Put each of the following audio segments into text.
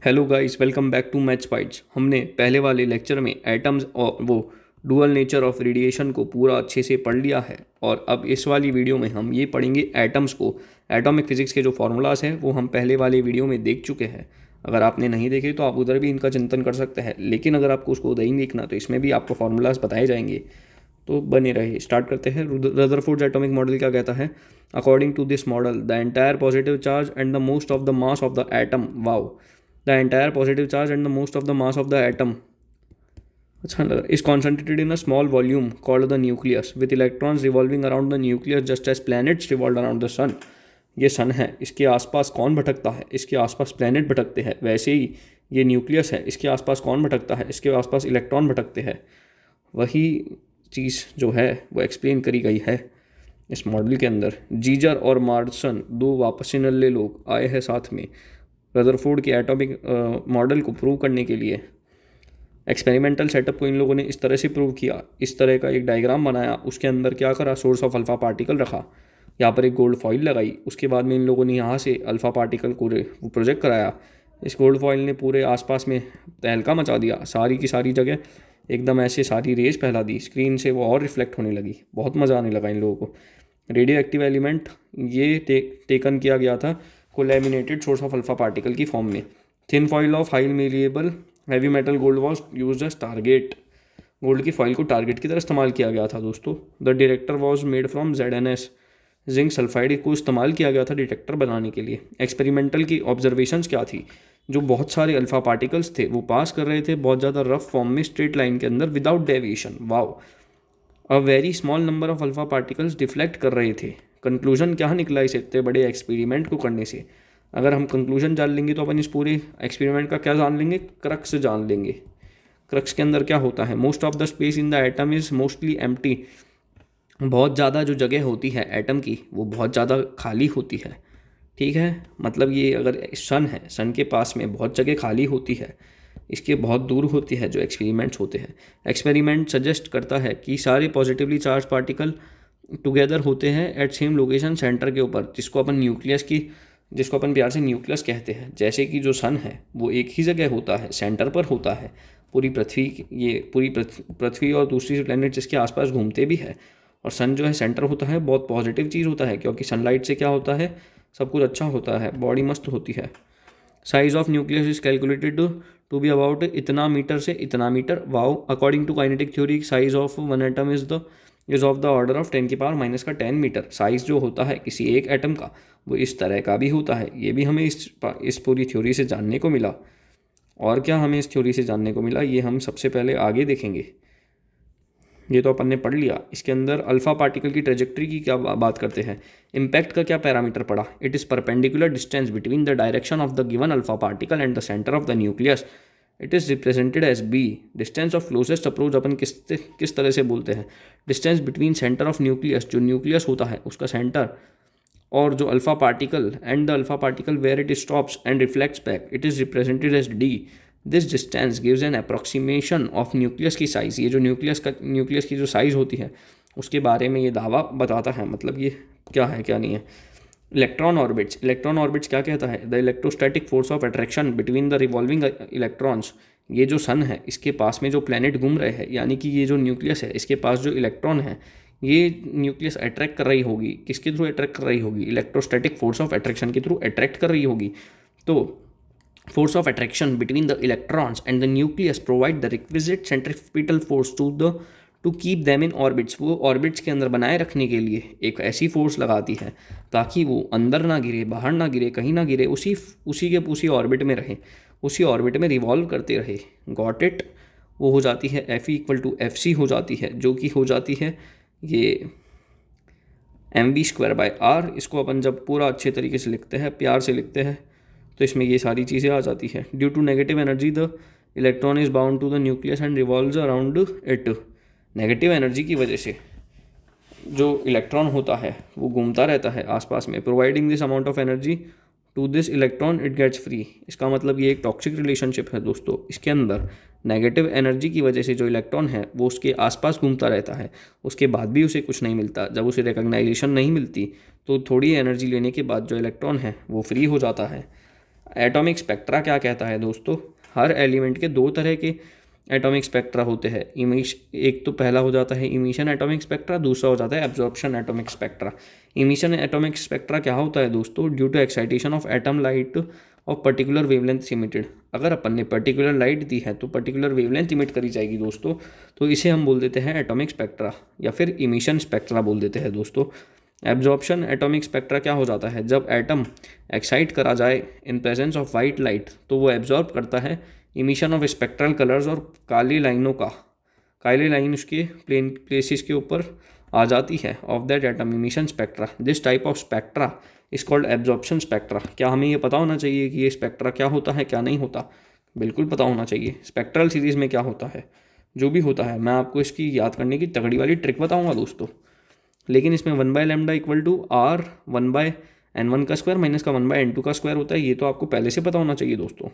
Hello guys, welcome back to match fights. हमने पहले वाले लेक्चर में एटम्स और वो डुअल नेचर ऑफ रेडिएशन को पूरा अच्छे से पढ़ लिया है और अब इस वाली वीडियो में हम ये पढ़ेंगे एटम्स को। एटॉमिक फिजिक्स के जो फार्मूलाज हैं वो हम पहले वाले वीडियो में देख चुके हैं। अगर आपने नहीं देखे तो आप उधर भी इनका चिंतन कर सकते हैं, लेकिन अगर आपको उसको नहीं देखना तो इसमें भी आपको फार्मूलाज बताए जाएंगे, तो बने रहे। स्टार्ट करते हैं। रदरफोर्ड एटॉमिक मॉडल क्या कहता है? According to this model the entire positive charge and the most of the mass of the atom wow the entire positive charge and the most of the mass of the atom अच्छा लगा is concentrated in a small volume called the nucleus with electrons revolving around the nucleus just as planets revolve around the sun। ये सन है, इसके आसपास कौन भटकता है? इसके आसपास प्लैनेट भटकते हैं। वैसे ही ये न्यूक्लियस है, इसके आसपास कौन भटकता है? इसके आसपास इलेक्ट्रॉन भटकते हैं। वही चीज़ जो है वो एक्सप्लेन करी गई है इस मॉडल के अंदर। जीजर और मार्सन दो वापसी नल्ले लोग आए हैं साथ में रदरफोर्ड के एटॉमिक मॉडल को प्रूव करने के लिए। एक्सपेरिमेंटल सेटअप को इन लोगों ने इस तरह से प्रूव किया, इस तरह का एक डायग्राम बनाया, उसके अंदर क्या करा, सोर्स ऑफ अल्फ़ा पार्टिकल रखा, यहाँ पर एक गोल्ड फॉइल लगाई, उसके बाद में इन लोगों ने यहाँ से अल्फ़ा पार्टिकल को प्रोजेक्ट कराया। इस गोल्ड फॉइल ने पूरे आसपास में तहलका मचा दिया, सारी की सारी जगह एकदम ऐसे सारी रेज फैला दी, स्क्रीन से वो और रिफ्लेक्ट होने लगी। बहुत मज़ा आने लगा इन लोगों को। रेडियो एक्टिव एलिमेंट ये टेकन किया गया था collimated source of alpha particle की फॉर्म में। Thin foil of high malleable heavy metal gold was use as target. Gold की फॉइल को टारगेट की तरह इस्तेमाल किया गया था दोस्तों। The detector was made from ZnS zinc sulphide को इस्तेमाल किया गया था डिटेक्टर बनाने के लिए। एक्सपेरिमेंटल की ऑब्जर्वेशंस क्या थी? जो बहुत सारे अल्फा पार्टिकल्स थे वो पास कर रहे थे बहुत ज़्यादा रफ फॉर्म में स्ट्रेट लाइन के अंदर without deviation. Wow, a very small number of alpha particles deflect कर रहे थे। कंक्लूजन क्या निकला इस इतने बड़े एक्सपेरिमेंट को करने से? अगर हम कंक्लूजन जान लेंगे तो अपन इस पूरे एक्सपेरिमेंट का क्या जान लेंगे? क्रक्स जान लेंगे। क्रक्स के अंदर क्या होता है? Most of the space in the atom is mostly empty. बहुत ज़्यादा जो जगह होती है एटम की वो बहुत ज़्यादा खाली होती है। ठीक है, मतलब ये अगर सन है, सन के पास में बहुत जगह खाली होती है, इसके बहुत दूर होती है जो एक्सपेरिमेंट्स होते हैं। एक्सपेरिमेंट सजेस्ट करता है कि सारे पॉजिटिवली चार्ज पार्टिकल टुगेदर होते हैं एट सेम लोकेशन सेंटर के ऊपर, जिसको अपन प्यार से न्यूक्लियस कहते हैं। जैसे कि जो सन है वो एक ही जगह होता है, सेंटर पर होता है। पूरी पृथ्वी और दूसरी प्लैनेट जिसके आसपास घूमते भी है, और सन जो है सेंटर होता है। बहुत पॉजिटिव चीज़ होता है क्योंकि सनलाइट से क्या होता है, सब कुछ अच्छा होता है, बॉडी मस्त होती है। Size of nucleus is calculated to be about इतना मीटर से इतना metre. Wow, according to kinetic theory size of one atom is of the order of 10⁻⁻10 metre. Size जो होता है किसी एक एटम का वो इस तरह का भी होता है। ये भी हमें इस पूरी थ्योरी से जानने को मिला। और क्या हमें इस थ्योरी से जानने को मिला ये हम सबसे पहले आगे देखेंगे। ये तो अपन ने पढ़ लिया। इसके अंदर अल्फा पार्टिकल की ट्रेजेक्ट्री की क्या बात करते हैं? इम्पैक्ट का क्या पैरामीटर पड़ा? It is perpendicular distance between the direction of the given alpha particle and the centre of the nucleus. It is represented as B. Distance of closest approach अपन किस तरह से बोलते हैं? Distance between centre of nucleus, जो nucleus होता है उसका सेंटर, और जो alpha particle and the alpha particle where it stops and reflects back, it is represented as D. This distance gives an approximation of nucleus की size. ये जो nucleus की जो साइज़ होती है उसके बारे में ये दावा बताता है। मतलब ये क्या है क्या नहीं है। इलेक्ट्रॉन ऑर्बिट्स क्या कहता है? The electrostatic force of attraction between the revolving electrons. ये जो सन है इसके पास में जो प्लैनेट घूम रहे हैं, यानी कि ये जो न्यूक्लियस है इसके पास जो इलेक्ट्रॉन है, ये न्यूक्लियस अट्रैक्ट कर रही होगी। किसके थ्रू अट्रैक्ट कर रही होगी? इलेक्ट्रोस्टैटिक फोर्स ऑफ अट्रैक्शन के थ्रू अट्रैक्ट कर रही होगी। तो force of attraction between the electrons and the nucleus provide the requisite centripetal force to keep them in orbits। वो ऑर्बिट्स के अंदर बनाए रखने के लिए एक ऐसी फोर्स लगाती है ताकि वो अंदर ना गिरे, बाहर ना गिरे, कहीं ना गिरे, उसी ऑर्बिट में रहे, उसी ऑर्बिट में रिवॉल्व करते रहे। Got it? वो हो जाती है Fe=FC हो जाती है, जो कि हो जाती है ये mv²/r। इसको अपन जब पूरा अच्छे तरीके से लिखते हैं, प्यार से लिखते हैं, तो इसमें ये सारी चीज़ें आ जाती है। Due to negative energy the electron is bound to the nucleus and revolves around it. Negative energy की वजह से जो इलेक्ट्रॉन होता है वो घूमता रहता है आसपास में। Providing this amount of energy to this electron it gets free. इसका मतलब ये एक टॉक्सिक रिलेशनशिप है दोस्तों। इसके अंदर नेगेटिव एनर्जी की वजह से जो इलेक्ट्रॉन है वो उसके आसपास घूमता रहता है, उसके बाद भी उसे कुछ नहीं मिलता। जब उसे रिकग्नाइजेशन नहीं मिलती तो थोड़ी एनर्जी लेने के बाद जो इलेक्ट्रॉन है वो फ्री हो जाता है। एटॉमिक स्पेक्ट्रा क्या कहता है दोस्तों? हर एलिमेंट के दो तरह के एटॉमिक स्पेक्ट्रा होते हैं। एक तो पहला हो जाता है इमिशन एटॉमिक स्पेक्ट्रा, दूसरा हो जाता है absorption atomic spectra. Emission atomic spectra क्या होता है दोस्तों? Due to excitation of atom light of particular wavelength emitted. अगर अपन ने पर्टिकुलर लाइट दी है तो पर्टिकुलर वेवलेंथ इमिट करी जाएगी दोस्तों, तो इसे हम बोल देते हैं एटॉमिक स्पेक्ट्रा या फिर इमिशन स्पेक्ट्रा बोल देते हैं दोस्तों। एब्जॉर्प्शन एटॉमिक स्पेक्ट्रा क्या हो जाता है? जब एटम एक्साइट करा जाए in presence of white light तो वो एब्जॉर्ब करता है इमिशन ऑफ स्पेक्ट्रल कलर्स, और काली लाइन उसके प्लेसेस के ऊपर आ जाती है of that atom emission spectra. This type of spectra is called absorption spectra. क्या हमें ये पता होना चाहिए कि ये स्पेक्ट्रा क्या होता है क्या नहीं होता? बिल्कुल पता होना चाहिए। स्पेक्ट्रल सीरीज में क्या होता है, जो भी होता है मैं आपको इसकी याद करने की तगड़ी वाली ट्रिक बताऊंगा दोस्तों। लेकिन इसमें 1/λ इक्वल टू आर 1/n1 का स्क्वायर माइनस का 1/n2 का स्क्वायर होता है। ये तो आपको पहले से पता होना चाहिए दोस्तों,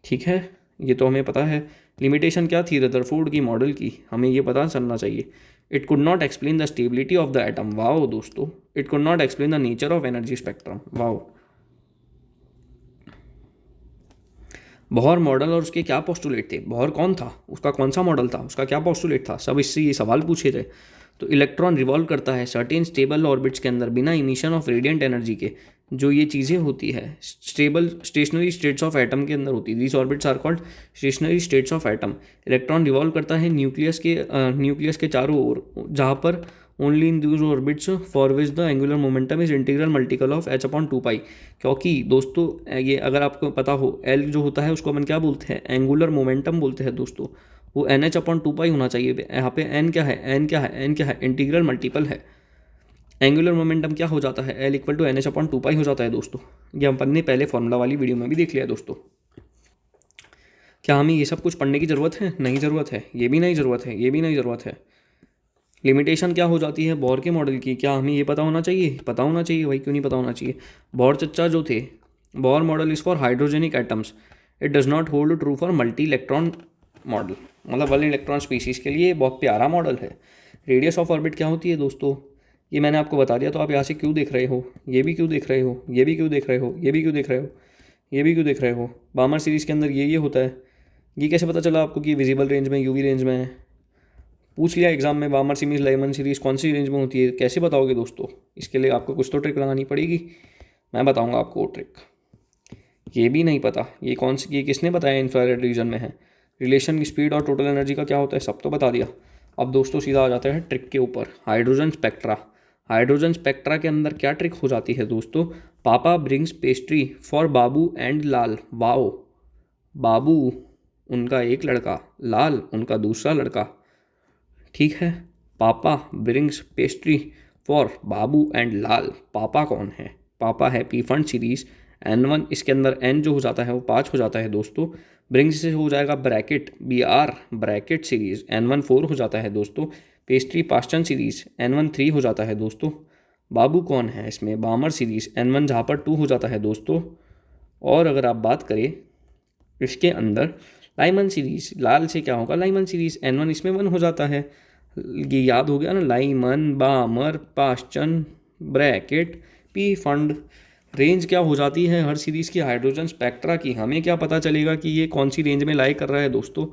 ठीक है, ये तो हमें पता है। लिमिटेशन क्या थी रदरफोर्ड की मॉडल की, हमें ये पता चलना चाहिए। It could not explain the stability of the atom. Wow दोस्तों, it could not explain the nature of energy spectrum. Wow. Bohr model और उसके क्या पोस्टुलेट थे? बोहर कौन था, उसका कौन सा मॉडल था, उसका क्या पोस्टुलेट था, सब इससे ये सवाल पूछे थे। तो इलेक्ट्रॉन रिवॉल्व करता है सर्टेन स्टेबल ऑर्बिट्स के अंदर बिना इमिशन ऑफ रेडिएंट एनर्जी के। जो ये चीज़ें होती है स्टेशनरी स्टेट्स ऑफ एटम के अंदर होती है। These orbits are called stationary states of atom. Electron revolve करता है न्यूक्लियस के चारों ओर, जहाँ पर only in those orbits for which the angular momentum is integral multiple of h/2π। क्योंकि दोस्तों ये अगर आपको पता हो, एल जो होता है उसको अपन क्या बोलते हैं? एंगुलर मोमेंटम बोलते हैं दोस्तों। वो NH/2π होना चाहिए। यहाँ पे एन क्या है, एन क्या है, इंटीग्रल मल्टीपल है। एंगुलर मोमेंटम क्या हो जाता है? L इक्वल टू NH/2π हो जाता है दोस्तों। ये अपन ने पहले फॉर्मूला वाली वीडियो में भी देख लिया दोस्तों। क्या हमें ये सब कुछ पढ़ने की ज़रूरत है? नहीं ज़रूरत है। ये भी नहीं ज़रूरत है, ये भी नहीं ज़रूरत है। लिमिटेशन क्या हो जाती है बोर के मॉडल की? क्या हमें ये पता होना चाहिए? पता होना चाहिए भाई, क्यों नहीं पता होना चाहिए। बोर चच्चा जो थे, Bohr model is for hydrogenic atoms, it does not hold true for multi electron model. मतलब वन इलेक्ट्रॉन स्पीसीज़ के लिए बहुत प्यारा मॉडल है। रेडियस ऑफ ऑर्बिट क्या होती है दोस्तों? ये मैंने आपको बता दिया, तो आप यहाँ से क्यों देख रहे हो, ये भी क्यों देख रहे हो, ये भी क्यों देख रहे हो, ये भी क्यों देख रहे हो, ये भी क्यों देख रहे हो। बामर सीरीज़ के अंदर ये होता है। ये कैसे पता चला आपको कि विजिबल रेंज में, यूवी रेंज में है? पूछ लिया एग्जाम में, बामर सीरीज लेमन सीरीज़ कौन सी रेंज में होती है, कैसे बताओगे दोस्तों? इसके लिए आपको कुछ तो ट्रिक लगानी पड़ेगी, मैं बताऊंगा आपको वो ट्रिक। ये भी नहीं पता, ये किसने बताया इंफ्रारेड रीजन में है? रिलेशन की स्पीड और टोटल एनर्जी का क्या होता है, सब तो बता दिया। अब दोस्तों सीधा आ जाता है ट्रिक के ऊपर। Hydrogen spectra. हाइड्रोजन स्पेक्ट्रा के अंदर क्या ट्रिक हो जाती है दोस्तों? Papa brings pastry for Babu and Lal. Wow. Babu उनका एक लड़का, लाल उनका दूसरा लड़का, ठीक है। Papa brings pastry for Babu and Lal. पापा कौन है? पापा है पी फंड सीरीज N1। इसके अंदर N जो हो जाता है वो 5 हो जाता है दोस्तों। ब्रिंग्स से हो जाएगा bracket BR Brackett series N1 4 हो जाता है दोस्तों। पेस्ट्री पास्टन सीरीज N1 3 हो जाता है दोस्तों। बाबू कौन है इसमें? बामर सीरीज N1 जहाँ पर 2 हो जाता है दोस्तों। और अगर आप बात करें इसके अंदर लाइमन सीरीज, लाल से क्या होगा? लाइमन सीरीज N1 इसमें 1 हो जाता है। ये याद हो गया ना, Lyman Balmer Paschen Brackett Pfund. Range क्या हो जाती है हर सीरीज़ की हाइड्रोजन स्पेक्ट्रा की? हमें क्या पता चलेगा कि ये कौन सी रेंज में लाई कर रहा है दोस्तों?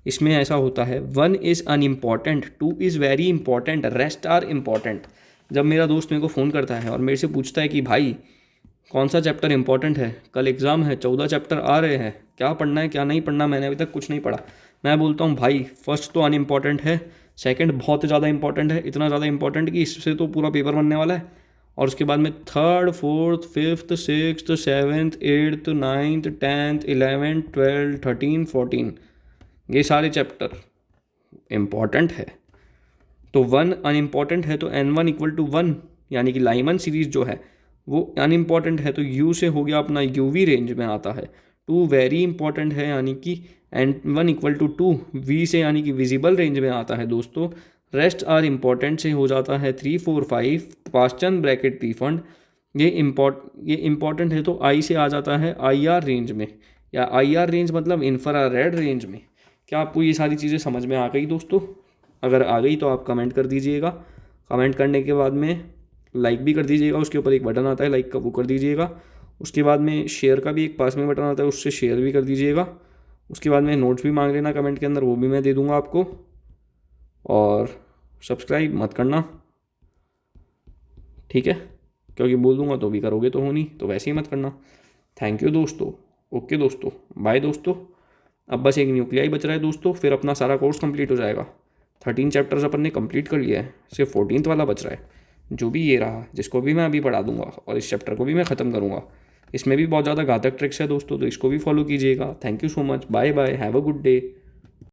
इसमें ऐसा होता है 1 is unimportant, 2 is very important, rest are important. जब मेरा दोस्त मेरे को फ़ोन करता है और मेरे से पूछता है कि भाई कौन सा चैप्टर इंपॉर्टेंट है, कल एग्ज़ाम है, 14 चैप्टर आ रहे हैं, क्या पढ़ना है क्या नहीं पढ़ना, मैंने अभी तक कुछ नहीं पढ़ा, मैं बोलता हूँ भाई फर्स्ट तो अनइम्पॉर्टेंट है, सेकंड बहुत ज़्यादा इंपॉर्टेंट है, इतना ज़्यादा इंपॉर्टेंट कि इससे तो पूरा पेपर बनने वाला है, और उसके बाद में third fourth fifth sixth seventh eighth ninth 10th 11th 12th 13th 14 ये सारे चैप्टर इम्पॉर्टेंट है। तो 1 अनइम्पॉर्टेंट है तो N1 इक्वल टू 1, यानी कि लाइमन सीरीज़ जो है वो अनइम्पॉर्टेंट है तो U से हो गया अपना UV रेंज में आता है। 2 वेरी इंपॉर्टेंट है यानी कि N1 इक्वल टू 2 V से यानी कि विजिबल रेंज में आता है दोस्तों। रेस्ट आर इम्पॉर्टेंट से हो जाता है 3 4 5 पास्चन ब्रैकेट पी फंड। ये इम्पॉर्टेंट है तो I से आ जाता है IR रेंज में, या IR रेंज मतलब इंफ्रारेड रेंज में। क्या आपको ये सारी चीज़ें समझ में आ गई दोस्तों? अगर आ गई तो आप कमेंट कर दीजिएगा। कमेंट करने के बाद में लाइक भी कर दीजिएगा, उसके ऊपर एक बटन आता है लाइक का, वो कर दीजिएगा। उसके बाद में शेयर का भी एक पास में बटन आता है, उससे शेयर भी कर दीजिएगा। उसके बाद में नोट्स भी मांग लेना कमेंट के अंदर, वो भी मैं दे दूँगा आपको। और सब्सक्राइब मत करना, ठीक है, क्योंकि बोल दूंगा तो भी करोगे तो हो नहीं, तो वैसे ही मत करना। थैंक यू दोस्तों। ओके दोस्तों, बाय दोस्तों। अब बस एक न्यूक्लियाई बच रहा है दोस्तों, फिर अपना सारा कोर्स कंप्लीट हो जाएगा। 13 चैप्टर्स अपन ने कंप्लीट कर लिया है, सिर्फ 14th वाला बच रहा है, जो भी ये रहा, जिसको भी मैं अभी पढ़ा दूंगा, और इस चैप्टर को भी मैं ख़त्म करूँगा। इसमें भी बहुत ज़्यादा घातक ट्रिक्स है दोस्तों, तो इसको भी फॉलो कीजिएगा। Thank you so much, bye bye, have a good day.